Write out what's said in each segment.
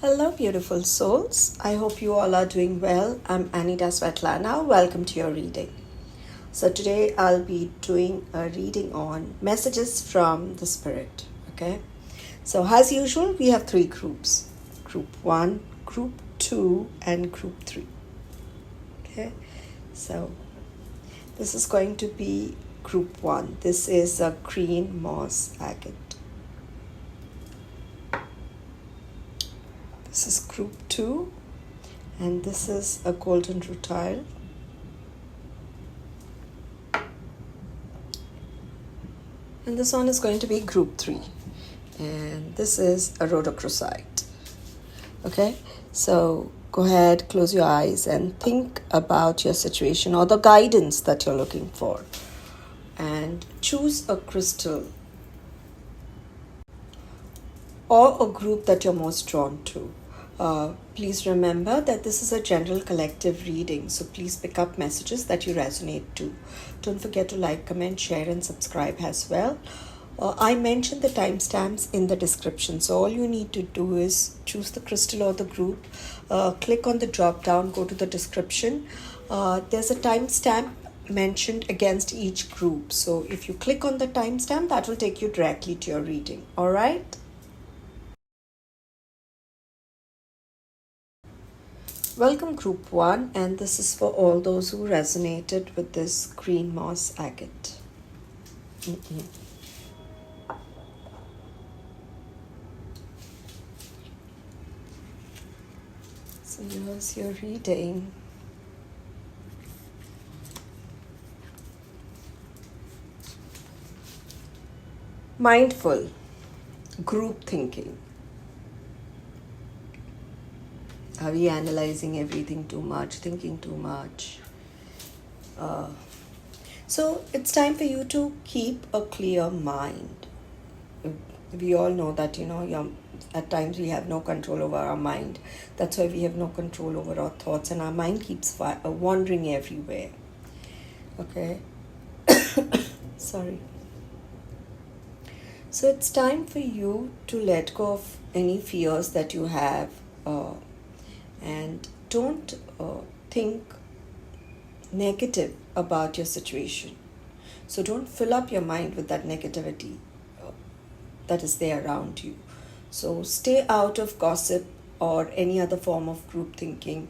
Hello, beautiful souls. I hope you all are doing well. I'm Anita Svetlana. Welcome to your reading. So, today I'll be doing a reading on messages from the Spirit. Okay. So, as usual, we have three groups: Group 1, Group 2, and Group 3. Okay. So, this is going to be Group 1. This is a green moss agate. This is Group 2, and this is a golden rutile. And this one is going to be Group 3, and this is a rhodochrosite. Okay, so go ahead, close your eyes and think about your situation or the guidance that you're looking for, and choose a crystal or a group that you're most drawn to. Please remember that this is a general collective reading, so please pick up messages that you resonate to. Don't forget to like, comment, share, and subscribe as well. I mentioned the timestamps in the description, so all you need to do is choose the crystal or the group, click on the drop down, go to the description. There's a timestamp mentioned against each group, so if you click on the timestamp, that will take you directly to your reading. All right? Welcome, Group 1, and this is for all those who resonated with this green moss agate. So here's your reading. Mindful, group thinking. Are we analyzing everything too much, thinking too much? So it's time for you to keep a clear mind. We all know that, at times we have no control over our mind. That's why we have no control over our thoughts, and our mind keeps wandering everywhere. Okay? Sorry. So it's time for you to let go of any fears that you have, and don't think negative about your situation. So don't fill up your mind with that negativity that is there around you. So stay out of gossip or any other form of group thinking,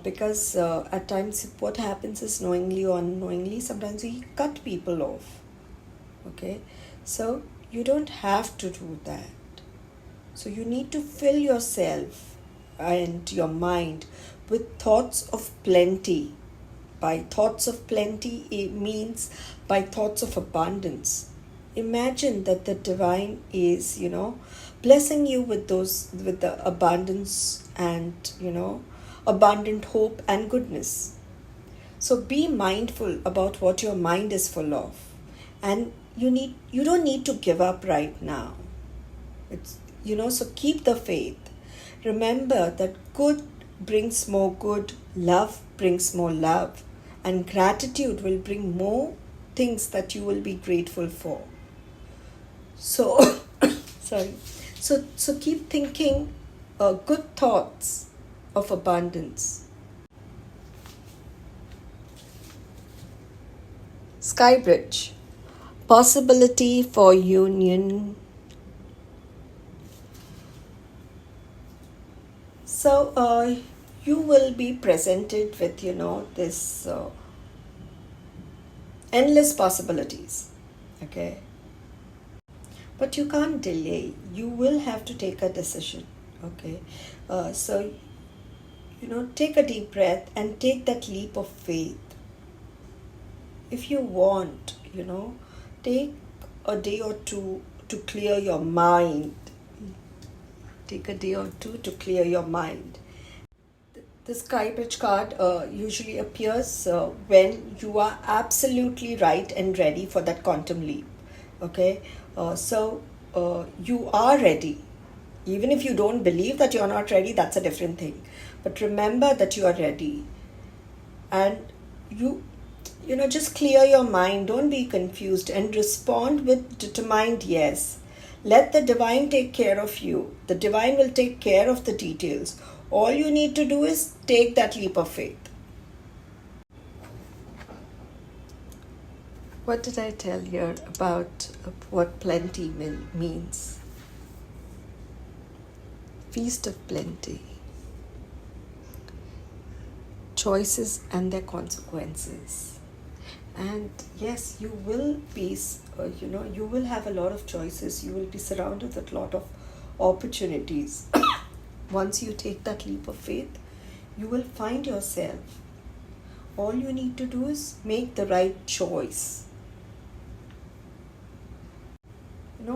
because at times what happens is, knowingly or unknowingly, sometimes we cut people off. Okay, so you don't have to do that. So you need to fill yourself and your mind with thoughts of plenty. By thoughts of plenty, it means by thoughts of abundance. Imagine that the divine is, blessing you with the abundance and, abundant hope and goodness. So be mindful about what your mind is full of, and you don't need to give up right now. So keep the faith. Remember that good brings more good, love brings more love, and gratitude will bring more things that you will be grateful for. So, sorry. So keep thinking good thoughts of abundance. Skybridge, possibility for union. So you will be presented with, this endless possibilities, okay? But you can't delay. You will have to take a decision, okay? So, take a deep breath and take that leap of faith. If you want, take a day or two to clear your mind. Take a day or two to clear your mind. The Skybridge card usually appears when you are absolutely right and ready for that quantum leap. Okay, so you are ready. Even if you don't believe that you're not ready, that's a different thing. But remember that you are ready. And just clear your mind. Don't be confused and respond with determined yes. Let the divine take care of you. The divine will take care of the details. All you need to do is take that leap of faith. What did I tell you about what plenty means? Feast of plenty. Choices and their consequences. And yes, you will be, you will have a lot of choices. You will be surrounded with a lot of opportunities. Once you take that leap of faith, you will find yourself. All you need to do is make the right choice.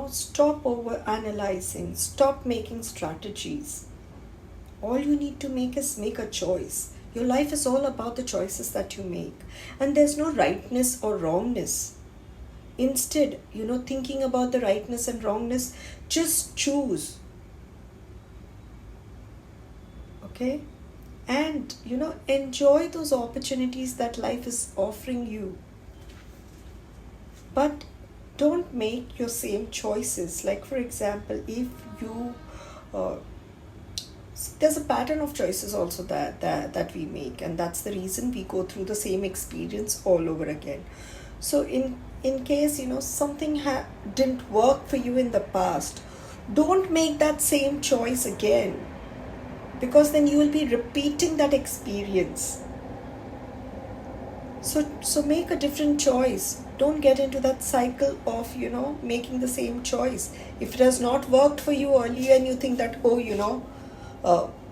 Stop over analyzing, stop making strategies. All you need to make is make a choice. Your life is all about the choices that you make. And there's no rightness or wrongness. Instead, thinking about the rightness and wrongness, just choose. Okay? And, enjoy those opportunities that life is offering you. But don't make your same choices. Like, for example, if you... there's a pattern of choices also that we make, and that's the reason we go through the same experience all over again. So in case something didn't work for you in the past, don't make that same choice again, because then you will be repeating that experience. So make a different choice. Don't get into that cycle of making the same choice. If it has not worked for you earlier and you think that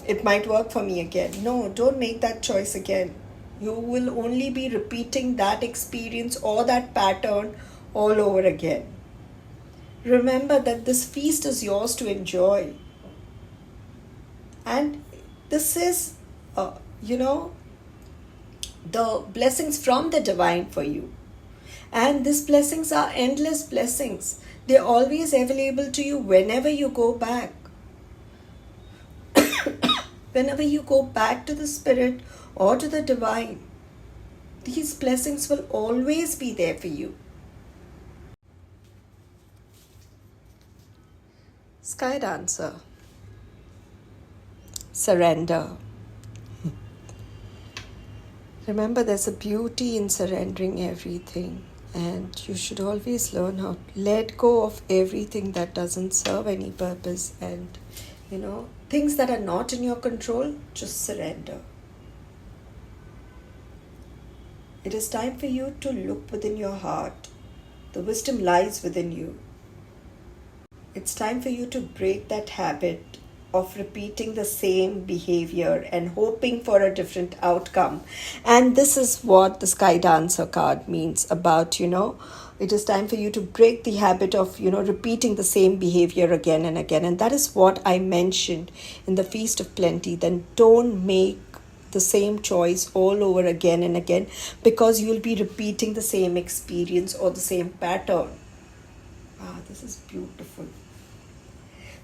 it might work for me again. No, don't make that choice again. You will only be repeating that experience or that pattern all over again. Remember that this feast is yours to enjoy. And this is, the blessings from the divine for you. And these blessings are endless blessings. They're always available to you whenever you go back. Whenever you go back to the Spirit or to the divine, these blessings will always be there for you. Sky Dancer. Surrender. Remember, there's a beauty in surrendering everything. And you should always learn how to let go of everything that doesn't serve any purpose. And, things that are not in your control, just surrender. It is time for you to look within your heart. The wisdom lies within you. It's time for you to break that habit of repeating the same behavior and hoping for a different outcome. And this is what the Sky Dancer card means about, it is time for you to break the habit of, repeating the same behavior again and again. And that is what I mentioned in the Feast of Plenty. Then don't make the same choice all over again and again, because you'll be repeating the same experience or the same pattern. This is beautiful.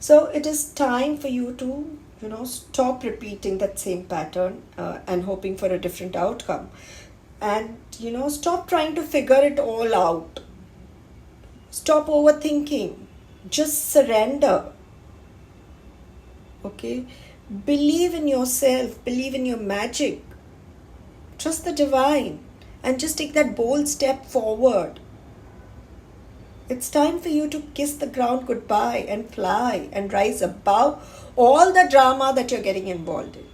So it is time for you to, stop repeating that same pattern and hoping for a different outcome. And, stop trying to figure it all out. Stop overthinking. Just surrender. Okay? Believe in yourself. Believe in your magic. Trust the divine. And just take that bold step forward. It's time for you to kiss the ground goodbye and fly and rise above all the drama that you're getting involved in.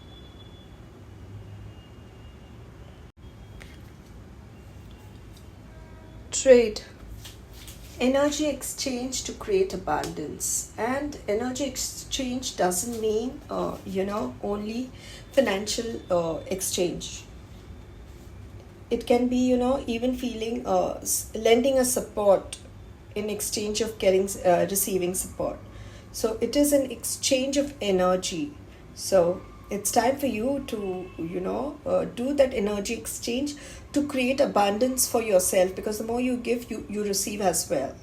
Trade. Energy exchange to create abundance. And energy exchange doesn't mean, only financial exchange. It can be, even feeling, lending a support in exchange of receiving support. So it is an exchange of energy. So it's time for you to, do that energy exchange to create abundance for yourself, because the more you give, you receive as well.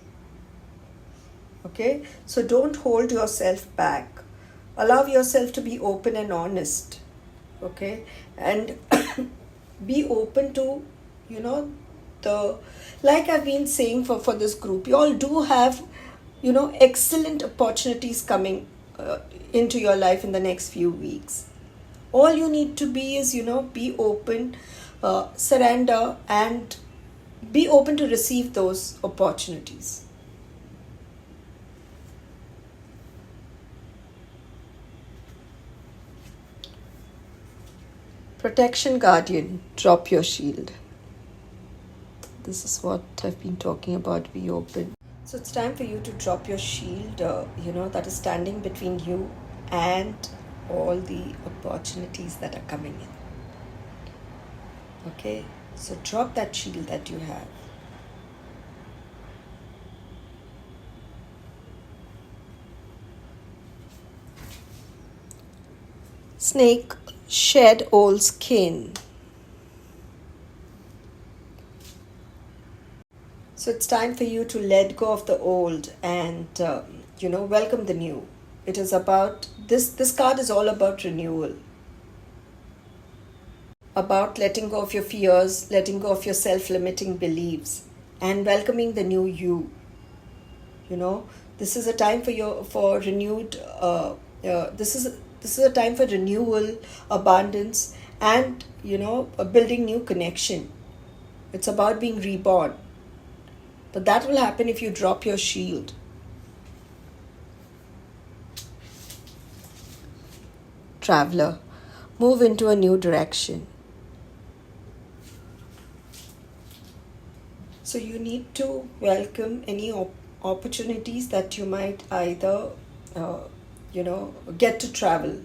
Okay? So don't hold yourself back. Allow yourself to be open and honest. Okay? And be open to, like I've been saying for this group, you all do have excellent opportunities coming into your life in the next few weeks. All you need to be is, be open, surrender, and be open to receive those opportunities. Protection Guardian, drop your shield. This is what I've been talking about, be open. So it's time for you to drop your shield, that is standing between you and all the opportunities that are coming in. Okay, so drop that shield that you have. Snake, shed old skin. So it's time for you to let go of the old and, welcome the new. It is about, this card is all about renewal. About letting go of your fears, letting go of your self-limiting beliefs, and welcoming the new you. This is a time for renewed, this is a time for renewal, abundance, and, building new connection. It's about being reborn. But that will happen if you drop your shield. Traveler, move into a new direction. So you need to welcome any opportunities that you might either, get to travel.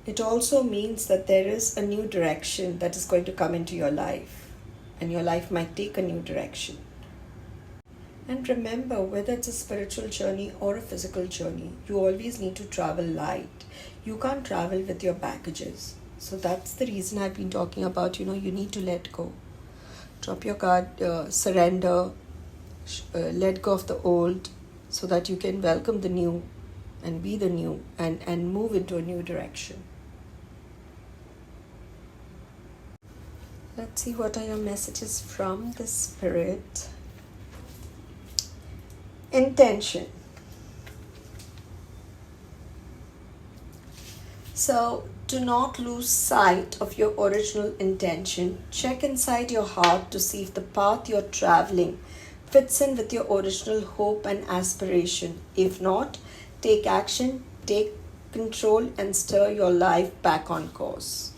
It also means that there is a new direction that is going to come into your life. And your life might take a new direction. And remember, whether it's a spiritual journey or a physical journey, you always need to travel light. You can't travel with your baggages. So that's the reason I've been talking about, you need to let go. Drop your guard, surrender, let go of the old so that you can welcome the new and be the new and move into a new direction. Let's see what are your messages from the Spirit. Intention. So do not lose sight of your original intention. Check inside your heart to see if the path you're traveling fits in with your original hope and aspiration. If not, take action, take control, and stir your life back on course.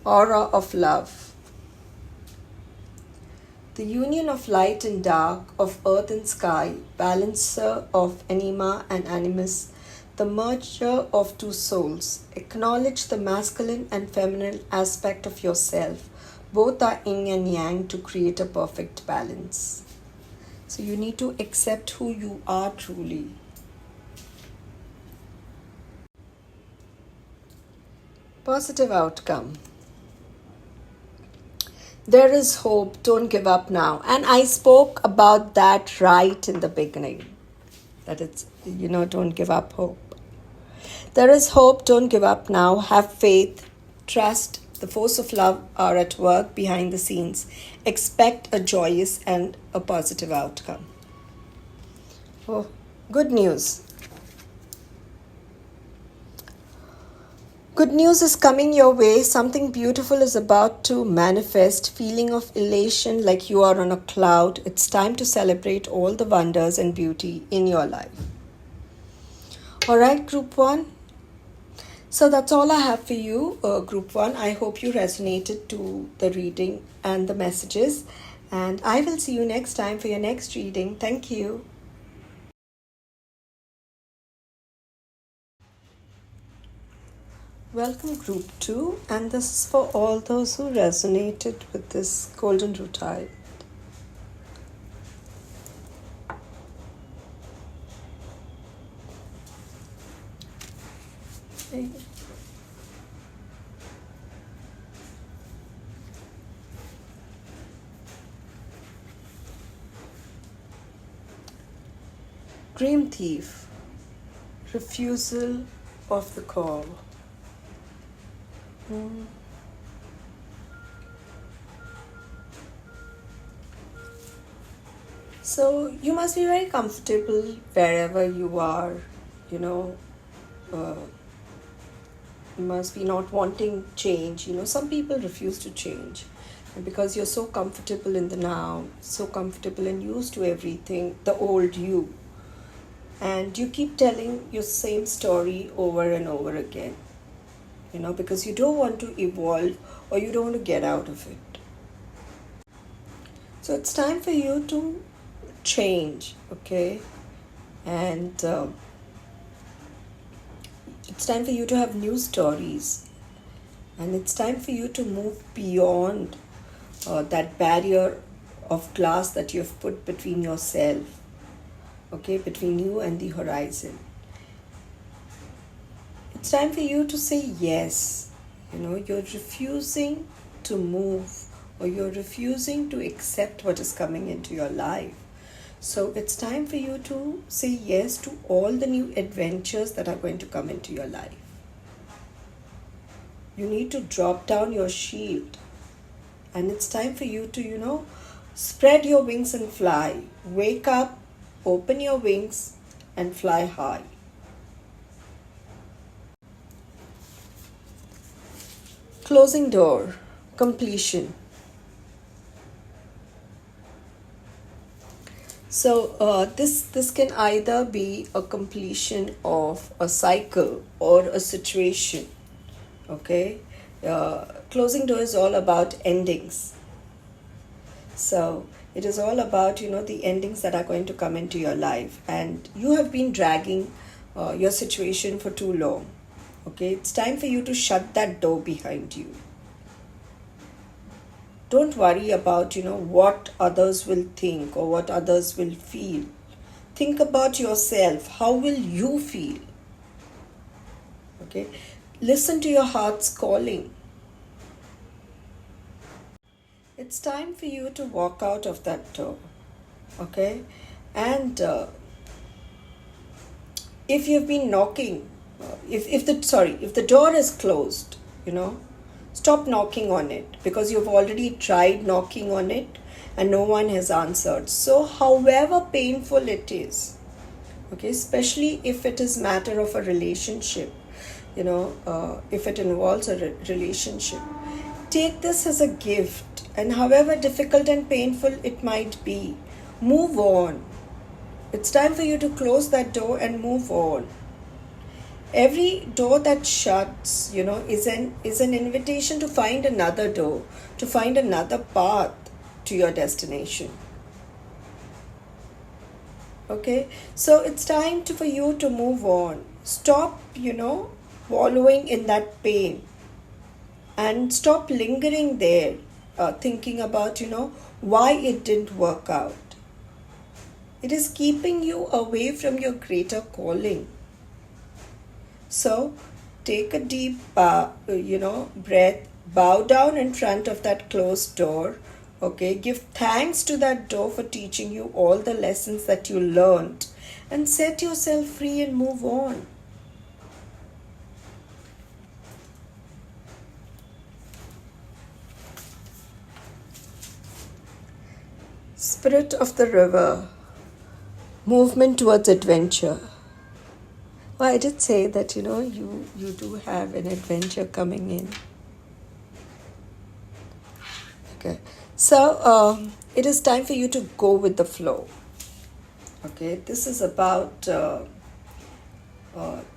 Aura of love. The union of light and dark, of earth and sky, balancer of anima and animus, the merger of two souls. Acknowledge the masculine and feminine aspect of yourself. Both are yin and yang to create a perfect balance. So you need to accept who you are truly. Positive outcome. There is hope, don't give up now. And I spoke about that right in the beginning. That it's, don't give up hope. There is hope, don't give up now. Have faith, trust, the force of love are at work behind the scenes. Expect a joyous and a positive outcome. Oh, good news. Good news is coming your way. Something beautiful is about to manifest. Feeling of elation like you are on a cloud. It's time to celebrate all the wonders and beauty in your life. Alright, Group 1. So that's all I have for you, Group 1. I hope you resonated to the reading and the messages. And I will see you next time for your next reading. Thank you. Welcome Group 2, and this is for all those who resonated with this Golden Rutile. Dream Thief, refusal of the call. So you must be very comfortable wherever you are, you know. Uh, you must be not wanting change. Some people refuse to change. And because you're so comfortable in the now, so comfortable and used to everything, the old you. And you keep telling your same story over and over again, because you don't want to evolve or you don't want to get out of it. So it's time for you to change, okay? And it's time for you to have new stories. And it's time for you to move beyond that barrier of glass that you've put between yourself, okay, between you and the horizon. It's time for you to say yes. You're refusing to move, or you're refusing to accept what is coming into your life. So it's time for you to say yes to all the new adventures that are going to come into your life. You need to drop down your shield. And it's time for you to, spread your wings and fly. Wake up, open your wings, and fly high. Closing door, completion. So this can either be a completion of a cycle or a situation. Okay, closing door is all about endings. So it is all about the endings that are going to come into your life, and you have been dragging your situation for too long. Okay, it's time for you to shut that door behind you. Don't worry about what others will think or what others will feel. Think about yourself. How will you feel? Okay, listen to your heart's calling. It's time for you to walk out of that door. Okay, and if you've been knocking, if the door is closed, stop knocking on it, because you've already tried knocking on it and no one has answered. So however painful it is, okay, especially if it is matter of a relationship, if it involves a relationship, take this as a gift, and however difficult and painful it might be, move on. It's time for you to close that door and move on. Every door that shuts, is an invitation to find another door, to find another path to your destination. Okay, so it's time for you to move on. Stop, wallowing in that pain, and stop lingering there, thinking about, why it didn't work out. It is keeping you away from your greater calling. So take a deep breath, bow down in front of that closed door. Okay, give thanks to that door for teaching you all the lessons that you learned, and set yourself free and move on. Spirit of the river, movement towards adventure. Well, I did say that, you do have an adventure coming in. Okay. So, it is time for you to go with the flow. Okay. This is about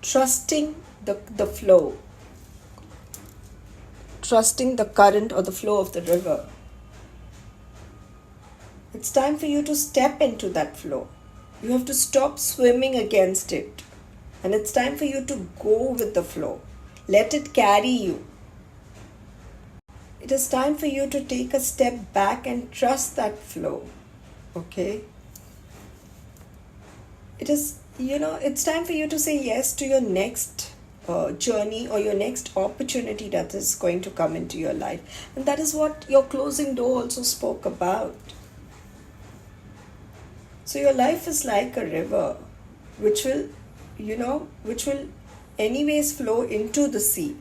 trusting the flow. Trusting the current or the flow of the river. It's time for you to step into that flow. You have to stop swimming against it. And it's time for you to go with the flow. Let it carry you. It is time for you to take a step back and trust that flow. Okay? It's time for you to say yes to your next journey or your next opportunity that is going to come into your life. And that is what your closing door also spoke about. So your life is like a river which will anyways flow into the sea,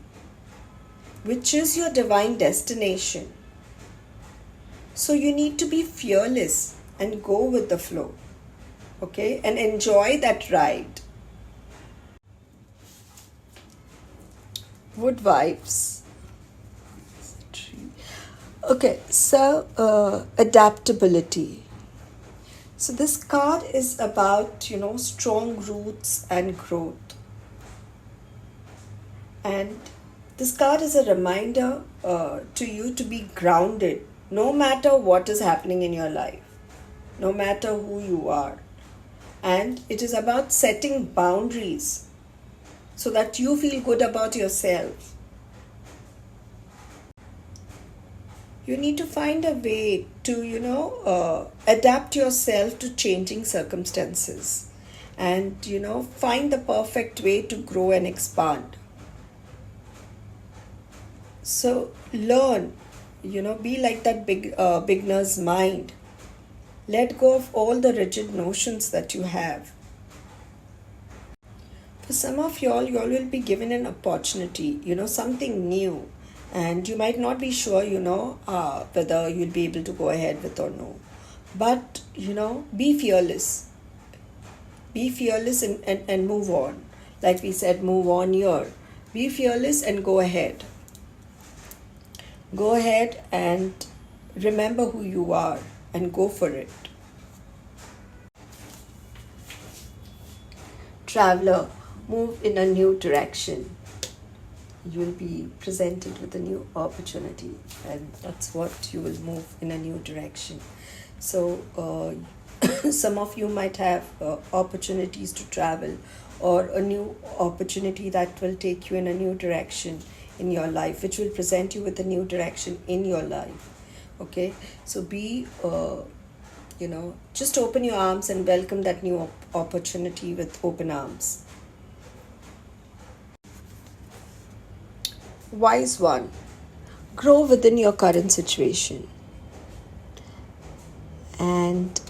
which is your divine destination. So you need to be fearless. and go with the flow. Okay, and enjoy that ride. Wood vibes. Okay, so adaptability. So this card is about, strong roots and growth. And this card is a reminder to you to be grounded no matter what is happening in your life, no matter who you are. And it is about setting boundaries so that you feel good about yourself. You need to find a way to, adapt yourself to changing circumstances and, find the perfect way to grow and expand. So learn, be like that beginner's mind. Let go of all the rigid notions that you have. For some of y'all will be given an opportunity, something new. And you might not be sure, whether you'll be able to go ahead with or no. But, be fearless. Be fearless and move on. Like we said, move on here. Be fearless and go ahead. Go ahead and remember who you are and go for it. Traveler, move in a new direction. You'll be presented with a new opportunity, and that's what you will move in a new direction. So some of you might have opportunities to travel, or a new opportunity that will take you in a new direction in your life, which will present you with a new direction in your life. Okay, so be just open your arms and welcome that new opportunity with open arms. Wise one, grow within your current situation. And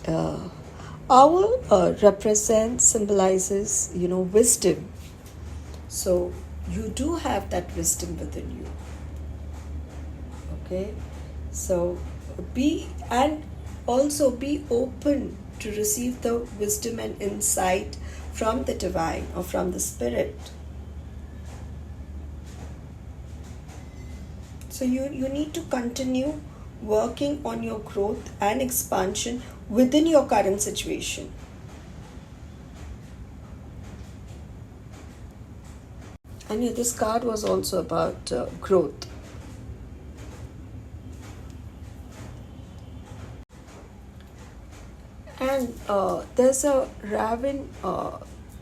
owl symbolizes, wisdom. So you do have that wisdom within you. Okay, so also be open to receive the wisdom and insight from the divine or from the spirit. So you need to continue working on your growth and expansion within your current situation. And this card was also about growth. And there's a raven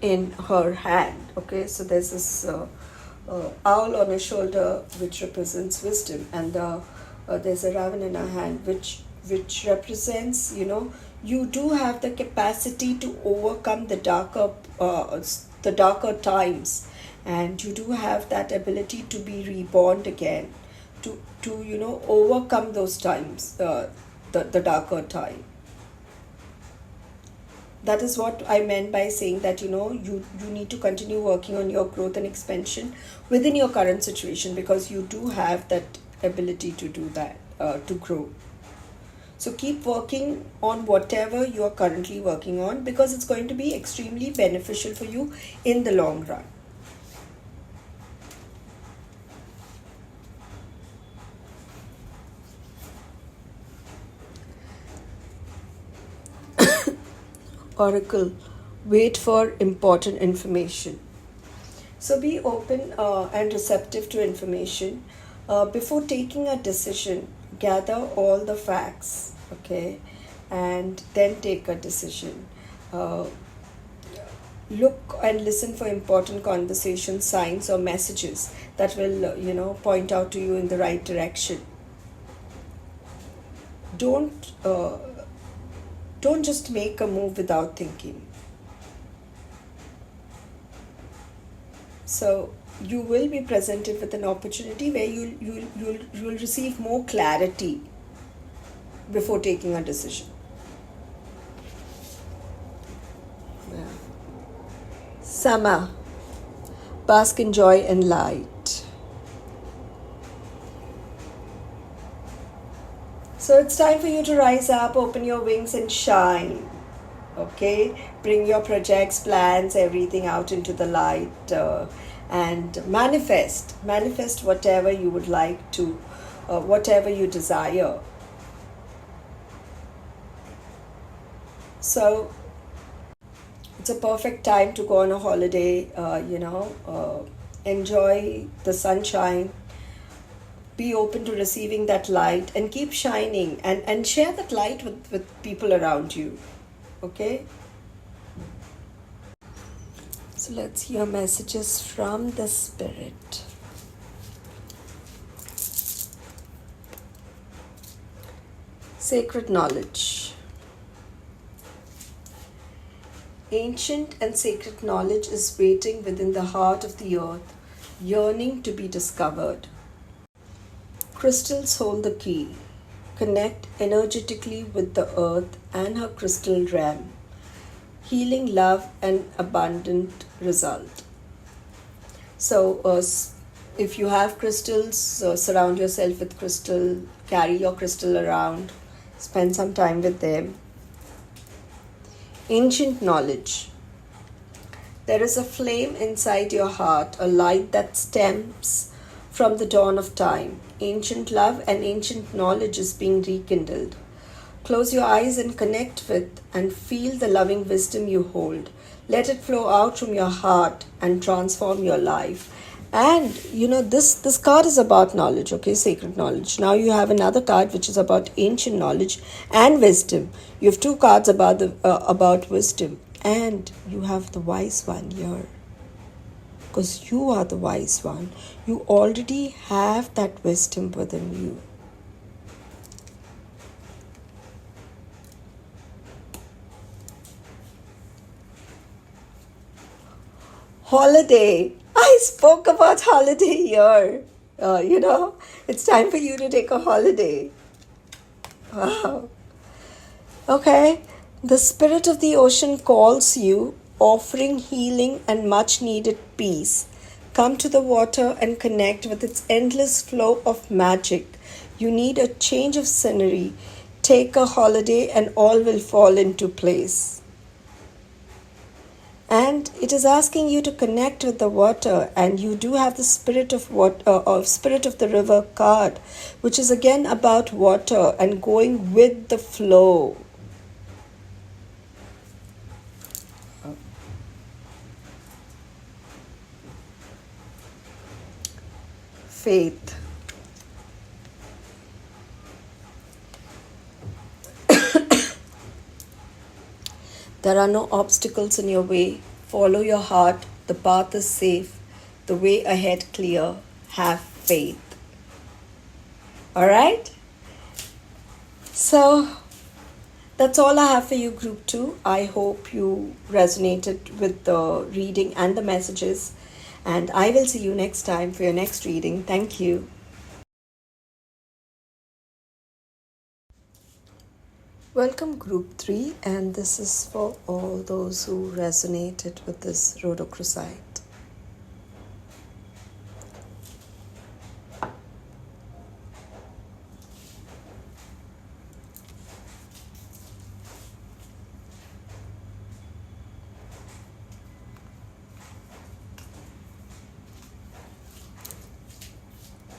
in her hand. Okay, so there's this owl on her shoulder, which represents wisdom, and there's a raven in her hand, which represents, you do have the capacity to overcome the darker times, and you do have that ability to be reborn again, to overcome those times, the darker time. That is what I meant by saying that, you need to continue working on your growth and expansion within your current situation, because you do have that ability to do that, to grow. So keep working on whatever you are currently working on, because it's going to be extremely beneficial for you in the long run. Oracle, wait for important information. So be open and receptive to information. Before taking a decision, gather all the facts, okay, and then take a decision. Look and listen for important conversations, signs, or messages that will, point out to you in the right direction. Don't just make a move without thinking. So you will be presented with an opportunity where you'll receive more clarity before taking a decision. Yeah. Summer, bask in joy and light. So it's time for you to rise up, open your wings, and shine. Okay? Bring your projects, plans, everything out into the light, and manifest. Manifest whatever you would like to, whatever you desire. So it's a perfect time to go on a holiday, enjoy the sunshine, be open to receiving that light, and keep shining, and share that light with people around you. Okay? So let's hear messages from the Spirit. Sacred knowledge. Ancient and sacred knowledge is waiting within the heart of the earth, yearning to be discovered. Crystals hold the key. Connect energetically with the earth and her crystal realm. Healing, love, and abundant result. So, if you have crystals, surround yourself with crystal, carry your crystal around, spend some time with them. Ancient knowledge. There is a flame inside your heart, a light that stems from the dawn of time. Ancient love and ancient knowledge is being rekindled. Close your eyes and connect with and feel the loving wisdom you hold. Let it flow out from your heart and transform your life. And this card is about knowledge, okay, sacred knowledge. Now you have another card which is about ancient knowledge and wisdom. You have two cards about wisdom, and you have the wise one here. Because you are the wise one. You already have that wisdom within you. Holiday. I spoke about holiday here. It's time for you to take a holiday. Wow. Okay. The spirit of the ocean calls you, offering healing and much needed peace. Come to the water and connect with its endless flow of magic. You need a change of scenery. Take a holiday and all will fall into place. And it is asking you to connect with the water, and you do have the spirit of spirit of the river card, which is again about water and going with the flow. Faith. There are no obstacles in your way. Follow your heart. The path is safe. The way ahead clear. Have faith. Alright? So, that's all I have for you, Group 2. I hope you resonated with the reading and the messages. And I will see you next time for your next reading. Thank you. Welcome, Group 3, and this is for all those who resonated with this rhodochrosite.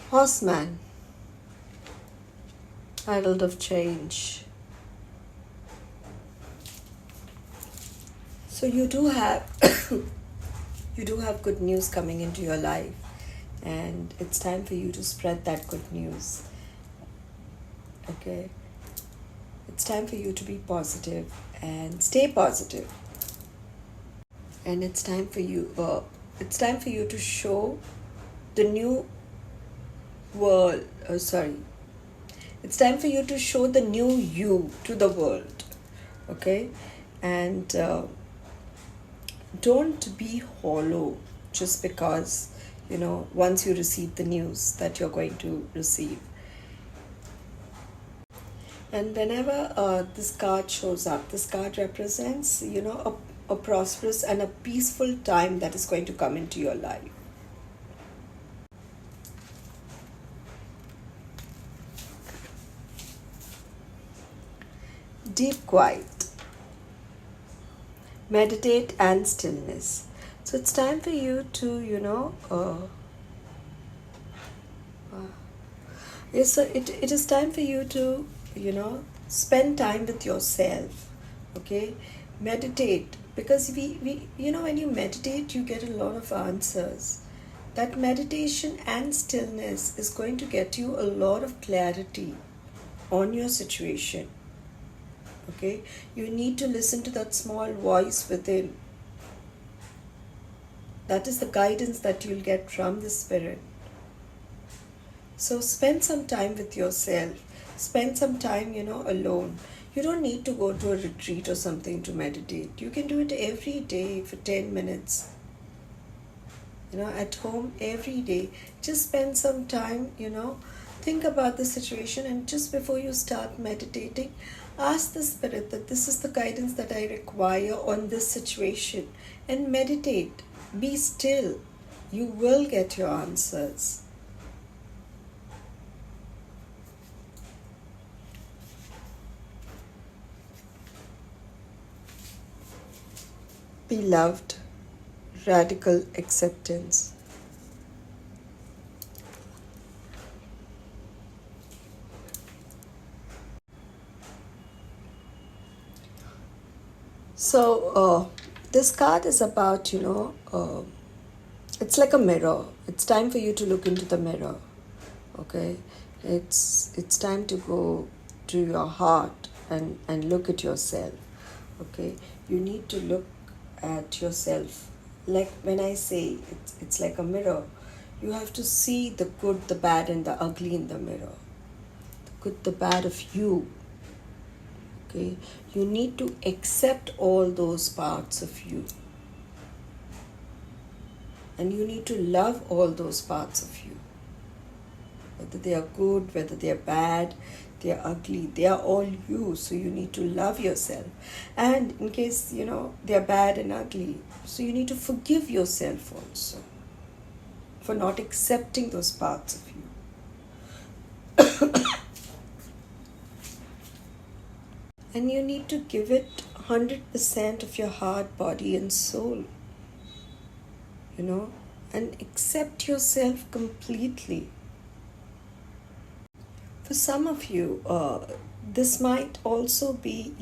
Horseman, Herald of Change. So you do have good news coming into your life, and it's time for you to spread that good news. Okay? It's time for you to be positive and stay positive. And it's time for you to show the new world, it's time for you to show the new you to the world. Okay? And don't be hollow just because, once you receive the news that you're going to receive. And whenever this card shows up, this card represents, a prosperous and a peaceful time that is going to come into your life. deep quiet, meditate, and stillness. So it's time for you to, yes, so it is time for you to, spend time with yourself. Okay? Meditate. Because when you meditate, you get a lot of answers. That meditation and stillness is going to get you a lot of clarity on your situation. Okay? You need to listen to that small voice within. That is the guidance that you'll get from the Spirit. So spend some time with yourself. Spend some time, alone. You don't need to go to a retreat or something to meditate. You can do it every day for 10 minutes. At home every day. Just spend some time, think about the situation, and just before you start meditating, ask the Spirit that this is the guidance that I require on this situation, and meditate. Be still. You will get your answers. Beloved, radical acceptance. So, this card is about, it's like a mirror. It's time for you to look into the mirror. Okay? It's time to go to your heart and look at yourself. Okay? You need to look at yourself. Like when I say it's like a mirror, you have to see the good, the bad, and the ugly in the mirror. The good, the bad of you. Okay? You need to accept all those parts of you. And you need to love all those parts of you. Whether they are good, whether they are bad, they are ugly, they are all you. So you need to love yourself. And in case, they are bad and ugly, so you need to forgive yourself also for not accepting those parts of you. And you need to give it 100% of your heart, body, and soul. And accept yourself completely. For some of you, this might also be,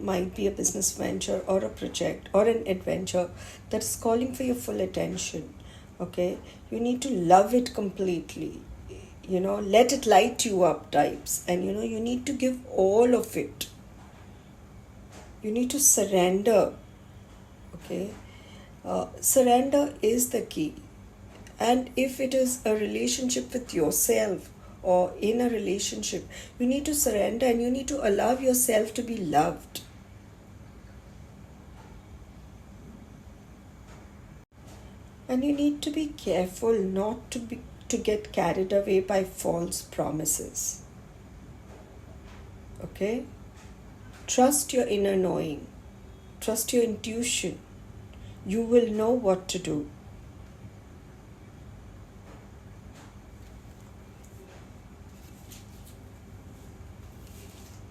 might be a business venture or a project or an adventure that is calling for your full attention. Okay? You need to love it completely. Let it light you up types. And, you need to give all of it. You need to surrender. Okay? Surrender is the key. And if it is a relationship with yourself or in a relationship, you need to surrender and you need to allow yourself to be loved. And you need to be careful not to get carried away by false promises. Okay? Trust your inner knowing. Trust your intuition. You will know what to do.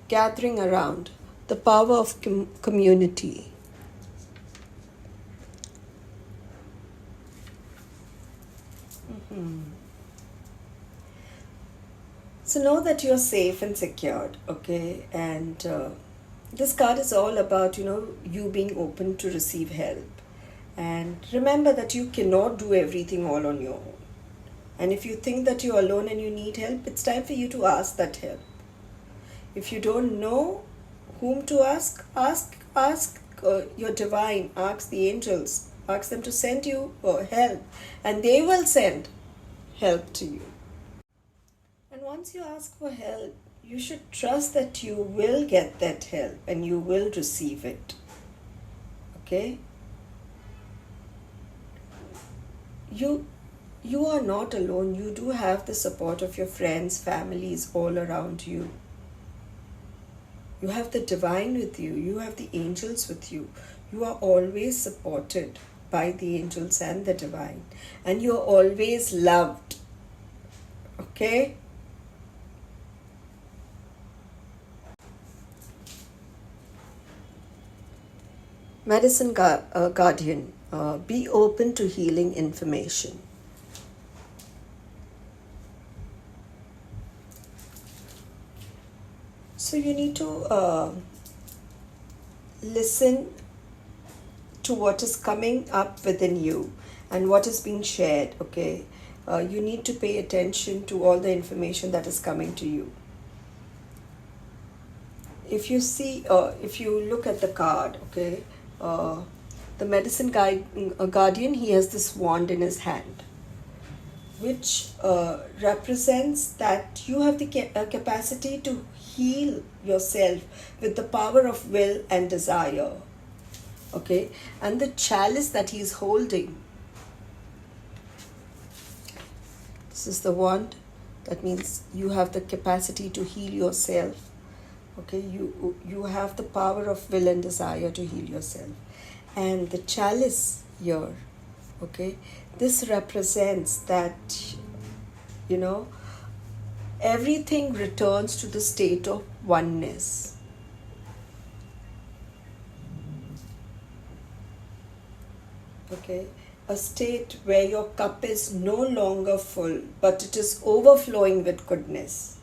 Gathering around, the power of community. So know that you're safe and secured, okay? And this card is all about, you being open to receive help. And remember that you cannot do everything all on your own. And if you think that you're alone and you need help, it's time for you to ask that help. If you don't know whom to ask your divine, ask the angels, ask them to send you help, and they will send help to you. And once you ask for help, you should trust that you will get that help and you will receive it. Okay? You are not alone. You do have the support of your friends, families all around you. You have the divine with you. You have the angels with you. You are always supported by the angels and the divine. And you are always loved. Okay? Guardian, be open to healing information. So you need to listen to what is coming up within you and what is being shared, okay? You need to pay attention to all the information that is coming to you. If you see, if you look at the card, okay, the guardian, he has this wand in his hand, which represents that you have the capacity to heal yourself with the power of will and desire, okay? And the chalice that he is holding, this is the wand. That means you have the capacity to heal yourself, okay? You have the power of will and desire to heal yourself. And the chalice here, okay, this represents that, you know, everything returns to the state of oneness. Okay, a state where your cup is no longer full, but it is overflowing with goodness.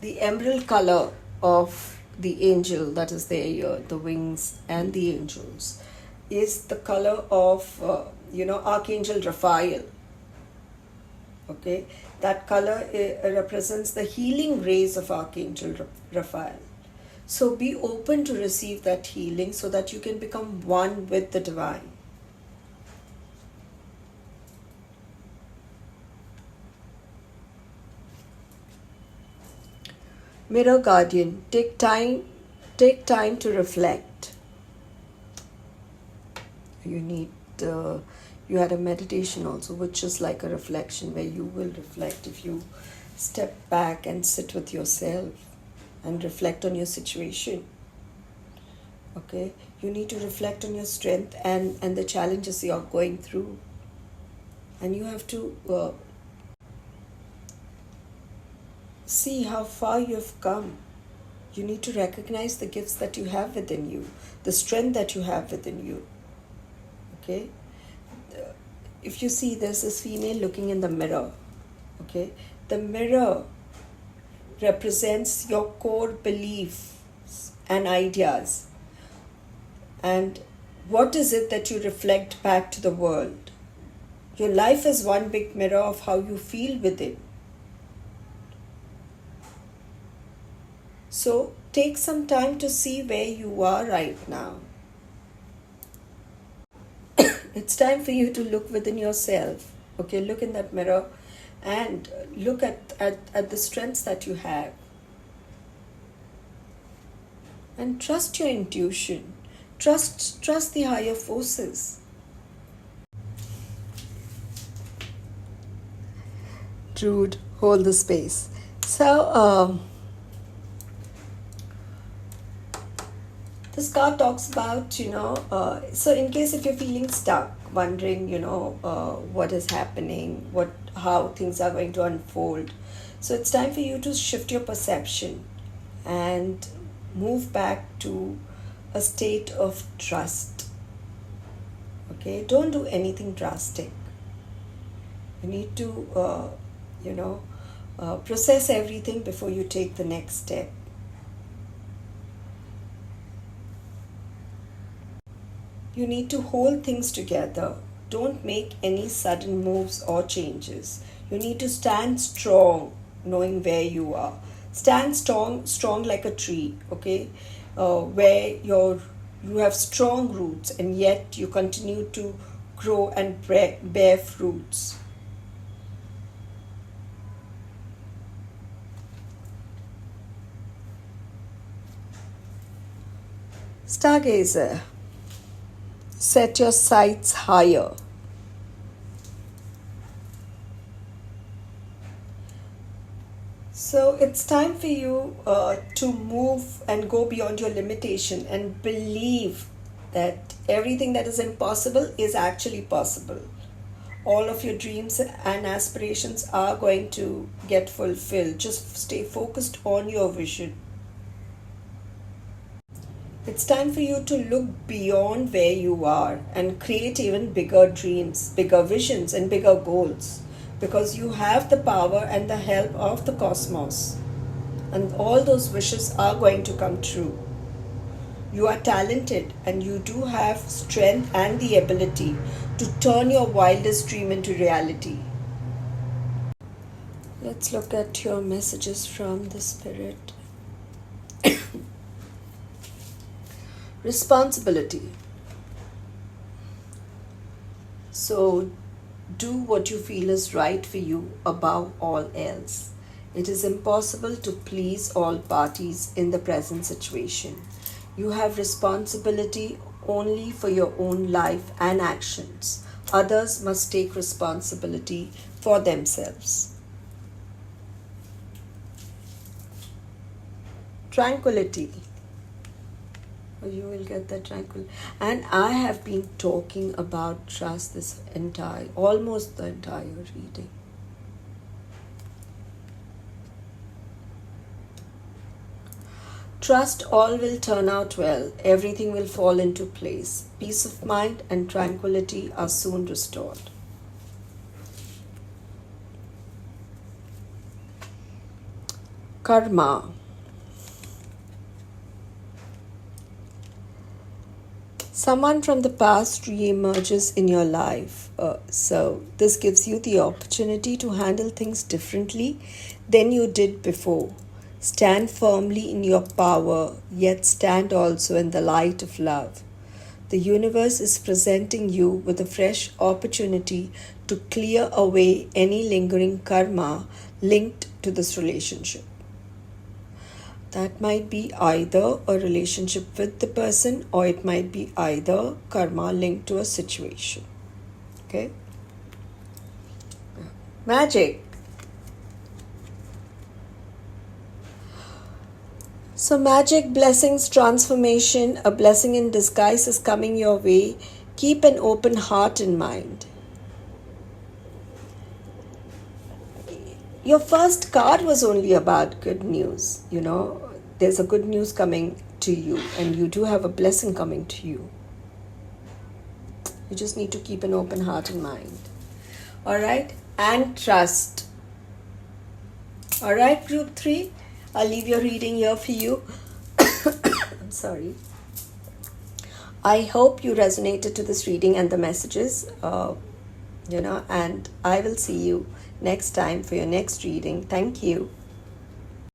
The emerald color of the angel that is there here, the wings and the angels, is the color of, Archangel Raphael. Okay, that color represents the healing rays of Archangel Raphael. So be open to receive that healing so that you can become one with the divine. Mirror Guardian, take time to reflect. You had a meditation also, which is like a reflection where you will reflect if you step back and sit with yourself and reflect on your situation. Okay, you need to reflect on your strength and the challenges you are going through, and you have to see how far you have come. You need to recognize the gifts that you have within you, the strength that you have within you. Okay, if you see, there's this female looking in the mirror. Okay, the mirror represents your core beliefs and ideas, and what is it that you reflect back to the world. Your life is one big mirror of how you feel within. So take some time to see where you are right now. It's time for you to look within yourself. Okay, look in that mirror and look at the strengths that you have. And trust your intuition. Trust the higher forces. Trude, hold the space. So, this card talks about, so in case if you're feeling stuck, wondering, what is happening, how things are going to unfold. So it's time for you to shift your perception and move back to a state of trust. Okay, don't do anything drastic. You need to, process everything before you take the next step. You need to hold things together. Don't make any sudden moves or changes. You need to stand strong, knowing where you are. Stand strong like a tree, okay? Where you have strong roots and yet you continue to grow and bear fruits. Stargazer, set your sights higher. So it's time for you to move and go beyond your limitation and believe that everything that is impossible is actually possible. All of your dreams and aspirations are going to get fulfilled. Just stay focused on your vision. It's time for you to look beyond where you are and create even bigger dreams, bigger visions, and bigger goals, because you have the power and the help of the cosmos, and all those wishes are going to come true. You are talented and you do have strength and the ability to turn your wildest dream into reality. Let's look at your messages from the Spirit. Responsibility. So, do what you feel is right for you above all else. It is impossible to please all parties in the present situation. You have responsibility only for your own life and actions. Others must take responsibility for themselves. Tranquility. You will get that tranquil. And I have been talking about trust this almost the entire reading. Trust all will turn out well. Everything will fall into place. Peace of mind and tranquility are soon restored. Karma. Someone from the past re-emerges in your life. So this gives you the opportunity to handle things differently than you did before. Stand firmly in your power, yet stand also in the light of love. The universe is presenting you with a fresh opportunity to clear away any lingering karma linked to this relationship. That might be either a relationship with the person, or it might be either karma linked to a situation. Okay? Magic. So magic, blessings, transformation, a blessing in disguise is coming your way. Keep an open heart and mind. Your first card was only about good news. There's a good news coming to you, and you do have a blessing coming to you. You just need to keep an open heart and mind. All right? And trust. All right, group 3? I'll leave your reading here for you. I'm sorry. I hope you resonated to this reading and the messages, and I will see you next time for your next reading. Thank you.